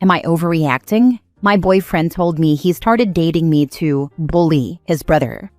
Am I overreacting? My boyfriend told me he started dating me to bully his brother.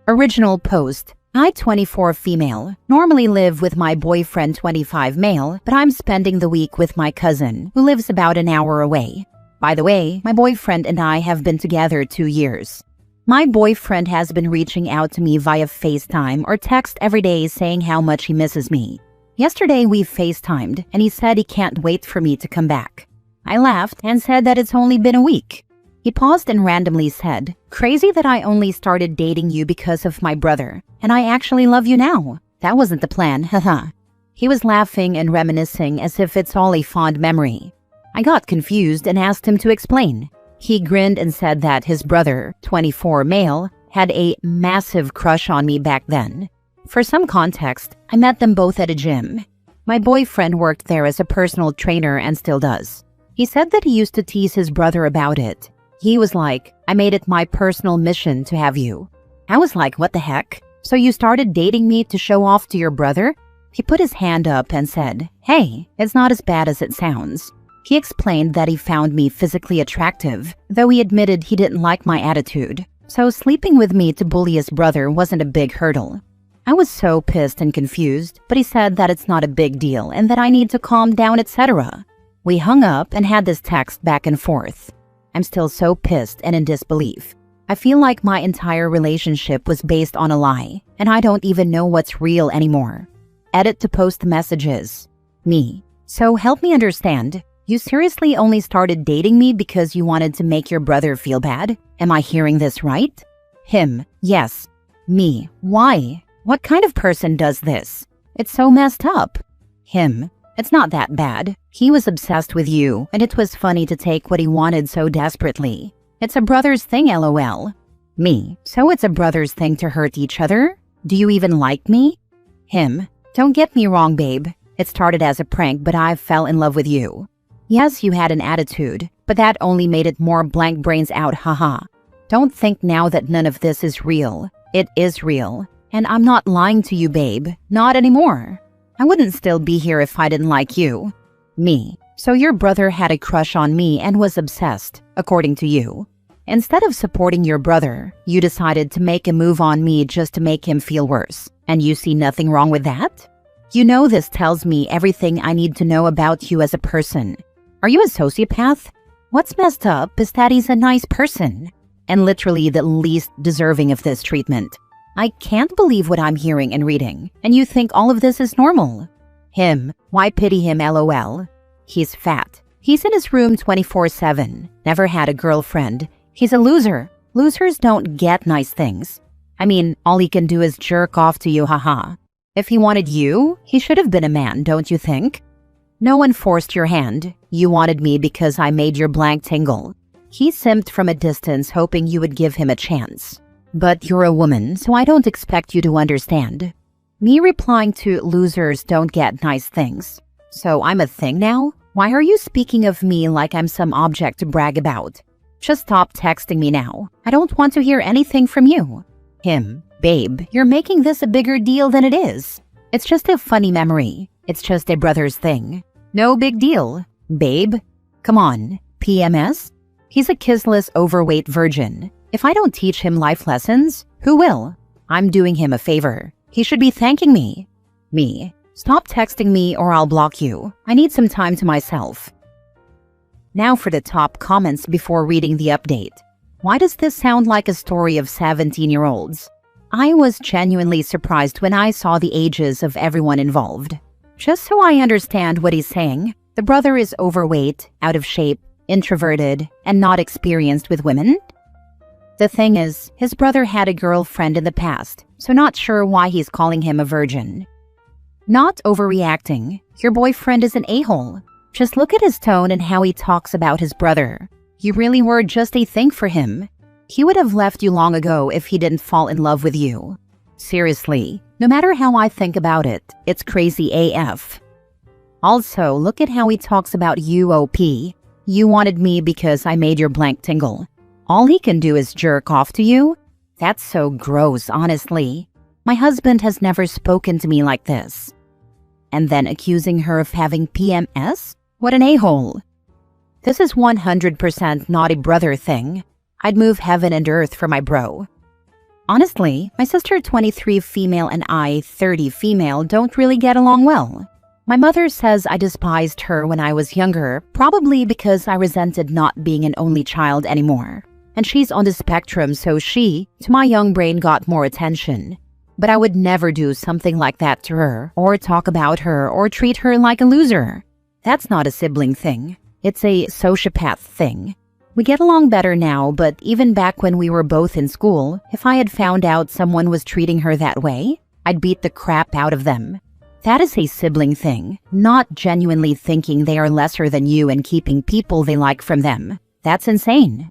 Original post. I, 24 female, normally live with my boyfriend 25 male, but I'm spending the week with my cousin, who lives about an hour away. By the way, my boyfriend and I have been together 2 years. My boyfriend has been reaching out to me via FaceTime or text every day saying how much he misses me. Yesterday we FaceTimed and he said he can't wait for me to come back. I laughed and said that it's only been a week. He paused and randomly said, "Crazy that I only started dating you because of my brother, and I actually love you now. That wasn't the plan, haha." He was laughing and reminiscing as if it's all a fond memory. I got confused and asked him to explain. He grinned and said that his brother, 24 male, had a massive crush on me back then. For some context, I met them both at a gym. My boyfriend worked there as a personal trainer and still does. He said that he used to tease his brother about it. He was like, "I made it my personal mission to have you." I was like, "What the heck? So you started dating me to show off to your brother?" He put his hand up and said, "Hey, it's not as bad as it sounds." He explained that he found me physically attractive, though he admitted he didn't like my attitude. So sleeping with me to bully his brother wasn't a big hurdle. I was so pissed and confused, but he said that it's not a big deal and that I need to calm down, etc. We hung up and had this text back and forth. I'm still so pissed and in disbelief. I feel like my entire relationship was based on a lie, and I don't even know what's real anymore. Edit to post messages. Me. So help me understand. You seriously only started dating me because you wanted to make your brother feel bad? Am I hearing this right? Him. Yes. Me. Why? What kind of person does this? It's so messed up. Him. It's not that bad. He was obsessed with you, and it was funny to take what he wanted so desperately. It's a brother's thing, lol. Me. So it's a brother's thing to hurt each other? Do you even like me? Him. Don't get me wrong, babe. It started as a prank, but I fell in love with you. Yes, you had an attitude, but that only made it more blank brains out, haha. Don't think now that none of this is real. It is real. And I'm not lying to you, babe. Not anymore. I wouldn't still be here if I didn't like you. Me. So your brother had a crush on me and was obsessed, according to you. Instead of supporting your brother, you decided to make a move on me just to make him feel worse. And you see nothing wrong with that? You know this tells me everything I need to know about you as a person. Are you a sociopath? What's messed up is that he's a nice person, and literally the least deserving of this treatment. I can't believe what I'm hearing and reading, and you think all of this is normal. Him. Why pity him, lol? He's fat. He's in his room 24/7. Never had a girlfriend. He's a loser. Losers don't get nice things. I mean, all he can do is jerk off to you, haha. If he wanted you, he should have been a man, don't you think? No one forced your hand. You wanted me because I made your blank tingle. He simped from a distance hoping you would give him a chance. But you're a woman, so I don't expect you to understand. Me replying to losers don't get nice things. So I'm a thing now? Why are you speaking of me like I'm some object to brag about? Just stop texting me now. I don't want to hear anything from you. Him. Babe, you're making this a bigger deal than it is. It's just a funny memory. It's just a brother's thing. No big deal. Babe? Come on. PMS? He's a kissless, overweight virgin. If I don't teach him life lessons, who will? I'm doing him a favor. He should be thanking me. Me. Stop texting me or I'll block you. I need some time to myself. Now for the top comments before reading the update. Why does this sound like a story of 17-year-olds? I was genuinely surprised when I saw the ages of everyone involved. Just so I understand what he's saying, the brother is overweight, out of shape, introverted, and not experienced with women? The thing is, his brother had a girlfriend in the past, so not sure why he's calling him a virgin. Not overreacting. Your boyfriend is an a-hole. Just look at his tone and how he talks about his brother. You really were just a thing for him. He would have left you long ago if he didn't fall in love with you. Seriously, no matter how I think about it, it's crazy AF. Also, look at how he talks about you, OP. You wanted me because I made your blank tingle. All he can do is jerk off to you? That's so gross, honestly. My husband has never spoken to me like this. And then accusing her of having PMS? What an a-hole. This is 100% naughty brother thing. I'd move heaven and earth for my bro. Honestly, my sister 23 female and I 30 female don't really get along well. My mother says I despised her when I was younger, probably because I resented not being an only child anymore. And she's on the spectrum, so she, to my young brain, got more attention. But I would never do something like that to her, or talk about her, or treat her like a loser. That's not a sibling thing. It's a sociopath thing. We get along better now, but even back when we were both in school, if I had found out someone was treating her that way, I'd beat the crap out of them. That is a sibling thing, not genuinely thinking they are lesser than you and keeping people they like from them. That's insane.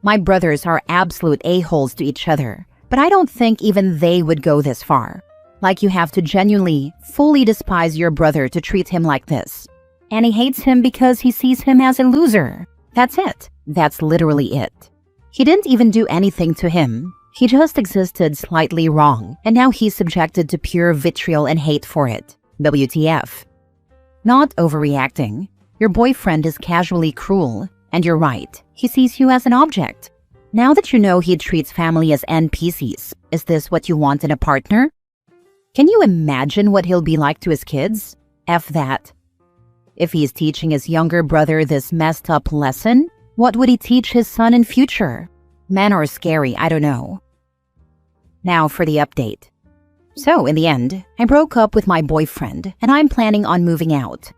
My brothers are absolute a-holes to each other, but I don't think even they would go this far. Like you have to genuinely, fully despise your brother to treat him like this. And he hates him because he sees him as a loser. That's it. That's literally it. He didn't even do anything to him. He just existed slightly wrong, and now he's subjected to pure vitriol and hate for it. WTF. Not overreacting. Your boyfriend is casually cruel, and you're right. He sees you as an object. Now that you know he treats family as NPCs, is this what you want in a partner? Can you imagine what he'll be like to his kids? F that. If he's teaching his younger brother this messed up lesson, what would he teach his son in future? Men are scary, I don't know. Now for the update. So in the end, I broke up with my boyfriend and I'm planning on moving out.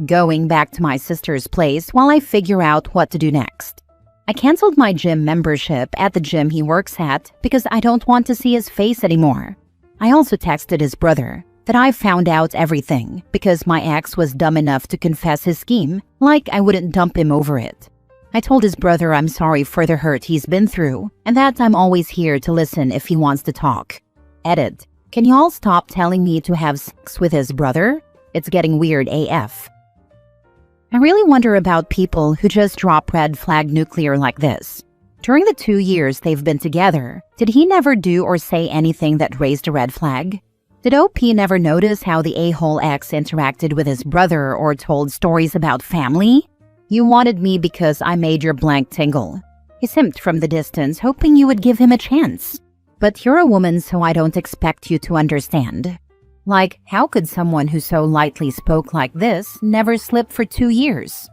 Going back to my sister's place while I figure out what to do next. I canceled my gym membership at the gym he works at because I don't want to see his face anymore. I also texted his brother that I found out everything because my ex was dumb enough to confess his scheme, like I wouldn't dump him over it. I told his brother I'm sorry for the hurt he's been through and that I'm always here to listen if he wants to talk. Edit. Can y'all stop telling me to have sex with his brother? It's getting weird AF. I really wonder about people who just drop red flag nuclear like this. During the 2 years they've been together, did he never do or say anything that raised a red flag? Did OP never notice how the a-hole ex interacted with his brother or told stories about family? You wanted me because I made your blank tingle. He simped from the distance, hoping you would give him a chance. But you're a woman, so I don't expect you to understand. Like, how could someone who so lightly spoke like this never slip for 2 years?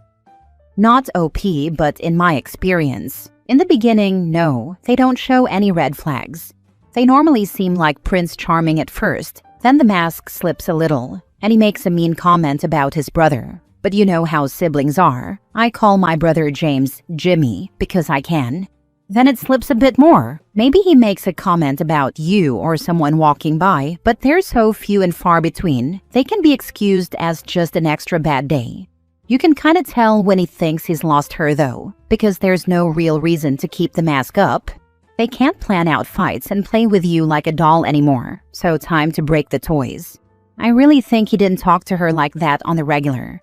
Not OP, but in my experience. In the beginning, no, they don't show any red flags. They normally seem like Prince Charming at first, then the mask slips a little, and he makes a mean comment about his brother. But you know how siblings are. I call my brother James Jimmy because I can. Then it slips a bit more. Maybe he makes a comment about you or someone walking by, but they're so few and far between, they can be excused as just an extra bad day. You can kind of tell when he thinks he's lost her though, because there's no real reason to keep the mask up. They can't plan out fights and play with you like a doll anymore, so time to break the toys. I really think he didn't talk to her like that on the regular.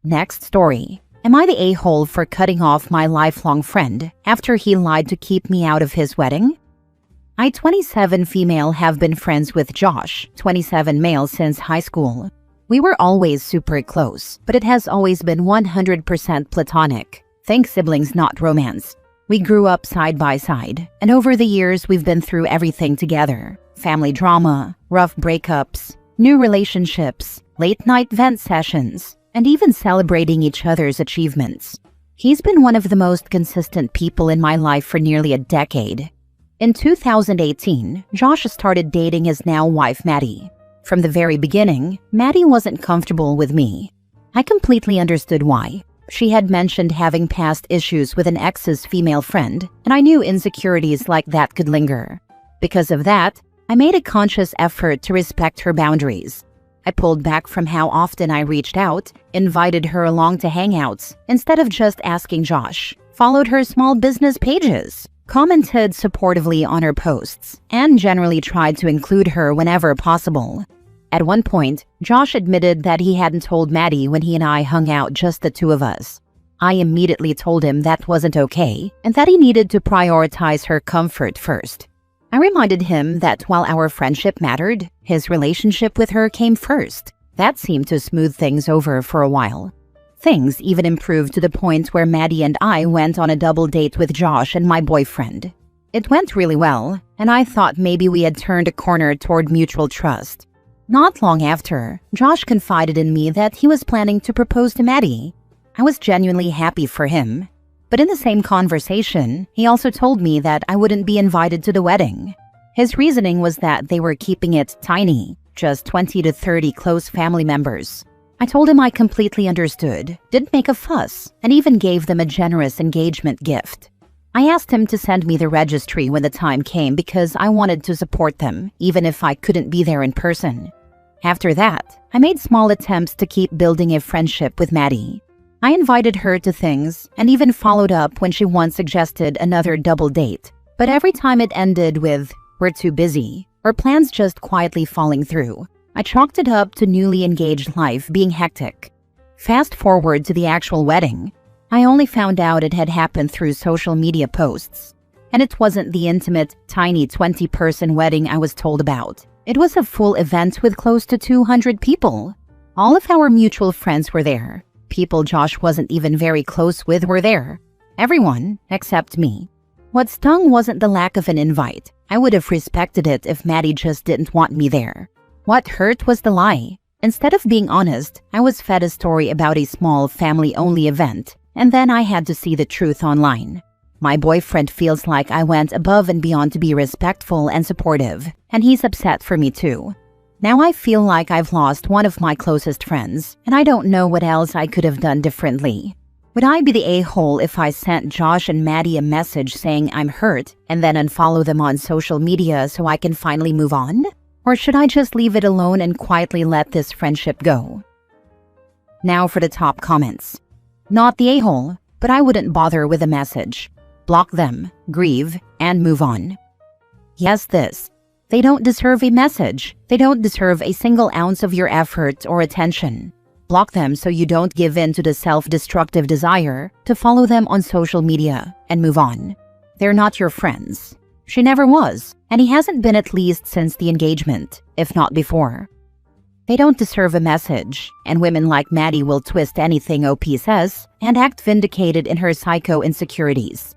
Next story. Am I the a-hole for cutting off my lifelong friend after he lied to keep me out of his wedding? I, 27 female, have been friends with Josh, 27 male, since high school. We were always super close, but it has always been 100% platonic. Think siblings, not romance. We grew up side by side, and over the years we've been through everything together. Family drama, rough breakups, new relationships, late-night vent sessions, and even celebrating each other's achievements. He's been one of the most consistent people in my life for nearly a decade. In 2018, Josh started dating his now wife Maddie. From the very beginning, Maddie wasn't comfortable with me. I completely understood why. She had mentioned having past issues with an ex's female friend, and I knew insecurities like that could linger. Because of that, I made a conscious effort to respect her boundaries. I pulled back from how often I reached out, invited her along to hangouts, instead of just asking Josh, followed her small business pages, commented supportively on her posts, and generally tried to include her whenever possible. At one point, Josh admitted that he hadn't told Maddie when he and I hung out, just the two of us. I immediately told him that wasn't okay, and that he needed to prioritize her comfort first. I reminded him that while our friendship mattered, his relationship with her came first. That seemed to smooth things over for a while. Things even improved to the point where Maddie and I went on a double date with Josh and my boyfriend. It went really well, and I thought maybe we had turned a corner toward mutual trust. Not long after, Josh confided in me that he was planning to propose to Maddie. I was genuinely happy for him. But in the same conversation, he also told me that I wouldn't be invited to the wedding. His reasoning was that they were keeping it tiny, just 20 to 30 close family members. I told him I completely understood, didn't make a fuss, and even gave them a generous engagement gift. I asked him to send me the registry when the time came because I wanted to support them, even if I couldn't be there in person. After that, I made small attempts to keep building a friendship with Maddie. I invited her to things and even followed up when she once suggested another double date. But every time it ended with, "We're too busy," or plans just quietly falling through. I chalked it up to newly engaged life being hectic. Fast forward to the actual wedding. I only found out it had happened through social media posts. And it wasn't the intimate, tiny 20-person wedding I was told about. It was a full event with close to 200 people. All of our mutual friends were there. People Josh wasn't even very close with were there. Everyone except me. What stung wasn't the lack of an invite. I would have respected it if Maddie just didn't want me there. What hurt was the lie. Instead of being honest, I was fed a story about a small family-only event, and then I had to see the truth online. My boyfriend feels like I went above and beyond to be respectful and supportive, and he's upset for me too. Now I feel like I've lost one of my closest friends, and I don't know what else I could have done differently. Would I be the a-hole if I sent Josh and Maddie a message saying I'm hurt and then unfollow them on social media so I can finally move on? Or should I just leave it alone and quietly let this friendship go? Now for the top comments. Not the a-hole, but I wouldn't bother with a message. Block them, grieve, and move on. Yes, this. They don't deserve a message. They don't deserve a single ounce of your effort or attention. Block them so you don't give in to the self-destructive desire to follow them on social media and move on. They're not your friends. She never was, and he hasn't been at least since the engagement, if not before. They don't deserve a message, and women like Maddie will twist anything OP says and act vindicated in her psycho insecurities.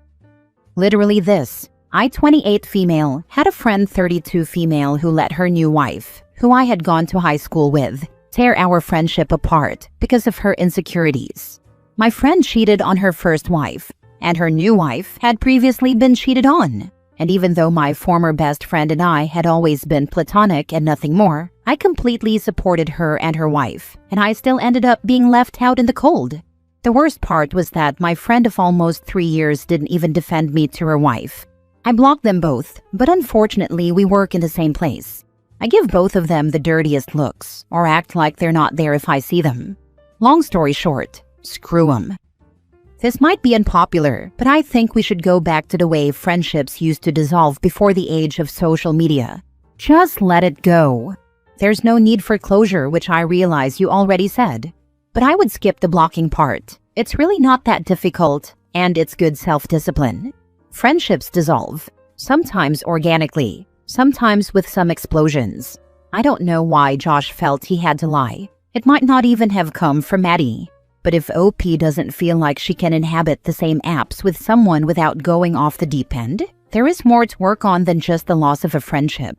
Literally this. I, 28 female, had a friend 32 female who let her new wife, who I had gone to high school with, tear our friendship apart because of her insecurities. My friend cheated on her first wife, and her new wife had previously been cheated on. And even though my former best friend and I had always been platonic and nothing more, I completely supported her and her wife, and I still ended up being left out in the cold. The worst part was that my friend of almost 3 years didn't even defend me to her wife. I blocked them both, but unfortunately we work in the same place. I give both of them the dirtiest looks, or act like they're not there if I see them. Long story short, screw them. This might be unpopular, but I think we should go back to the way friendships used to dissolve before the age of social media. Just let it go. There's no need for closure, which I realize you already said. But I would skip the blocking part. It's really not that difficult, and it's good self-discipline. Friendships dissolve, sometimes organically, sometimes with some explosions. I don't know why Josh felt he had to lie. It might not even have come from Maddie. But if OP doesn't feel like she can inhabit the same apps with someone without going off the deep end, there is more to work on than just the loss of a friendship.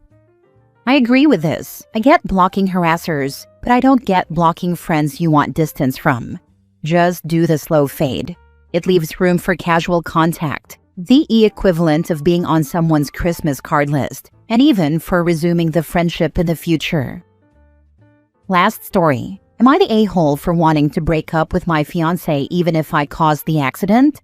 I agree with this. I get blocking harassers, but I don't get blocking friends you want distance from. Just do the slow fade. It leaves room for casual contact, the equivalent of being on someone's Christmas card list, and even for resuming the friendship in the future. Last story. Am I the a-hole for wanting to break up with my fiancé even if I caused the accident?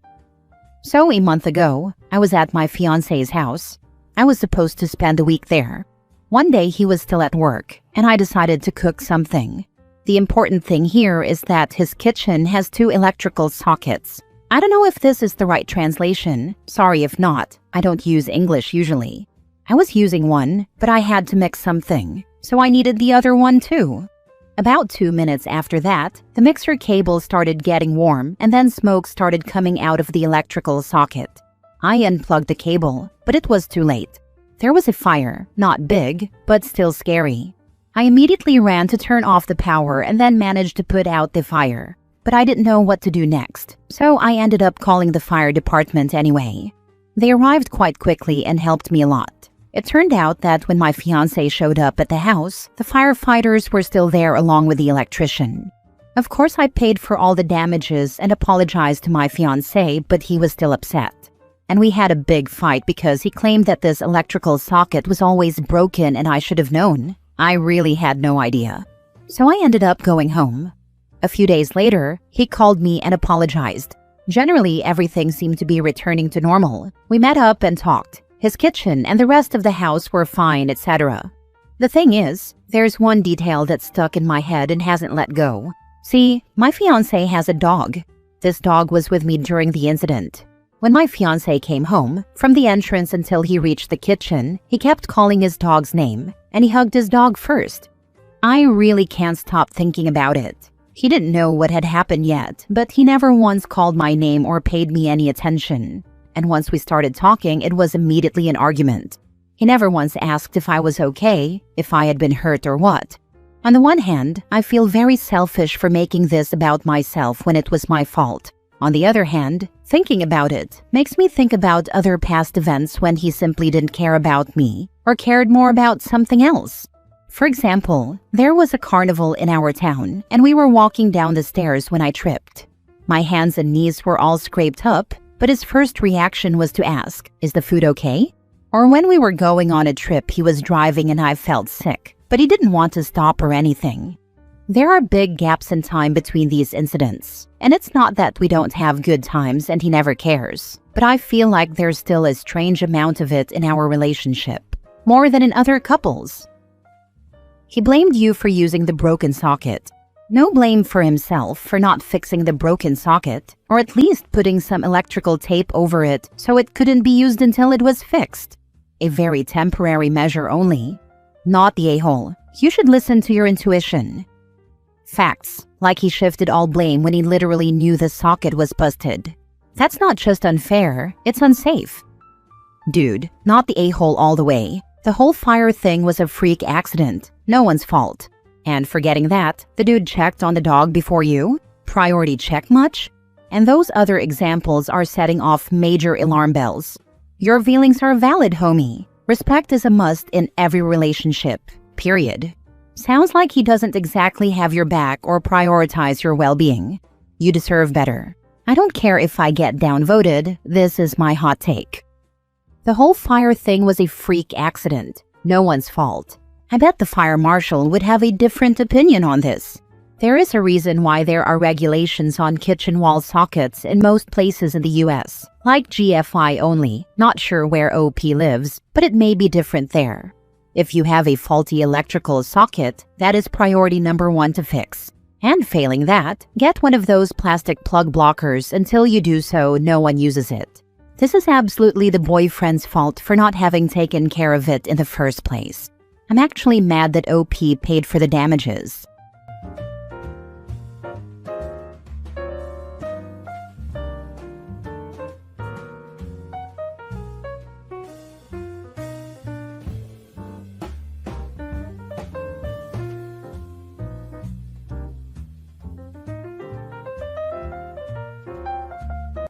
So a month ago, I was at my fiancé's house. I was supposed to spend a week there. One day he was still at work, and I decided to cook something. The important thing here is that his kitchen has 2 electrical sockets. I don't know if this is the right translation. Sorry if not. I don't use English usually. I was using one, but I had to mix something, so I needed the other one too. About 2 minutes after that, the mixer cable started getting warm and then smoke started coming out of the electrical socket. I unplugged the cable, but it was too late. There was a fire, not big, but still scary. I immediately ran to turn off the power and then managed to put out the fire. but I didn't know what to do next, so I ended up calling the fire department anyway. They arrived quite quickly and helped me a lot. It turned out that when my fiancé showed up at the house, the firefighters were still there along with the electrician. Of course, I paid for all the damages and apologized to my fiancé, but he was still upset. And we had a big fight because he claimed that this electrical socket was always broken and I should have known. I really had no idea. So I ended up going home. A few days later, he called me and apologized. Generally, everything seemed to be returning to normal. We met up and talked. His kitchen and the rest of the house were fine, etc. The thing is, there's one detail that's stuck in my head and hasn't let go. See, my fiancé has a dog. This dog was with me during the incident. When my fiancé came home, from the entrance until he reached the kitchen, he kept calling his dog's name, and he hugged his dog first. I really can't stop thinking about it. He didn't know what had happened yet, but he never once called my name or paid me any attention. And once we started talking, it was immediately an argument. He never once asked if I was okay, if I had been hurt or what. On the one hand, I feel very selfish for making this about myself when it was my fault. On the other hand, thinking about it makes me think about other past events when he simply didn't care about me or cared more about something else. For example, there was a carnival in our town and we were walking down the stairs when I tripped. My hands and knees were all scraped up, but his first reaction was to ask, "Is the food okay?" Or when we were going on a trip, he was driving and I felt sick, but he didn't want to stop or anything. There are big gaps in time between these incidents, and it's not that we don't have good times and he never cares, but I feel like there's still a strange amount of it in our relationship, more than in other couples. He blamed you for using the broken socket. No blame for himself for not fixing the broken socket, or at least putting some electrical tape over it so it couldn't be used until it was fixed. A very temporary measure only. Not the a-hole. You should listen to your intuition. Facts, like he shifted all blame when he literally knew the socket was busted. That's not just unfair, it's unsafe. Dude, not the a-hole all the way. The whole fire thing was a freak accident, no one's fault. And forgetting that, the dude checked on the dog before you? Priority check much? And those other examples are setting off major alarm bells. Your feelings are valid, homie. Respect is a must in every relationship, period. Sounds like he doesn't exactly have your back or prioritize your well-being. You deserve better. I don't care if I get downvoted, this is my hot take. The whole fire thing was a freak accident, no one's fault. I bet the fire marshal would have a different opinion on this. There is a reason why there are regulations on kitchen wall sockets in most places in the US, like GFI only. Not sure where OP lives, but it may be different there. If you have a faulty electrical socket, that is priority number 1 to fix. And failing that, get one of those plastic plug blockers. Until you do so, no one uses it. This is absolutely the boyfriend's fault for not having taken care of it in the first place. I'm actually mad that OP paid for the damages.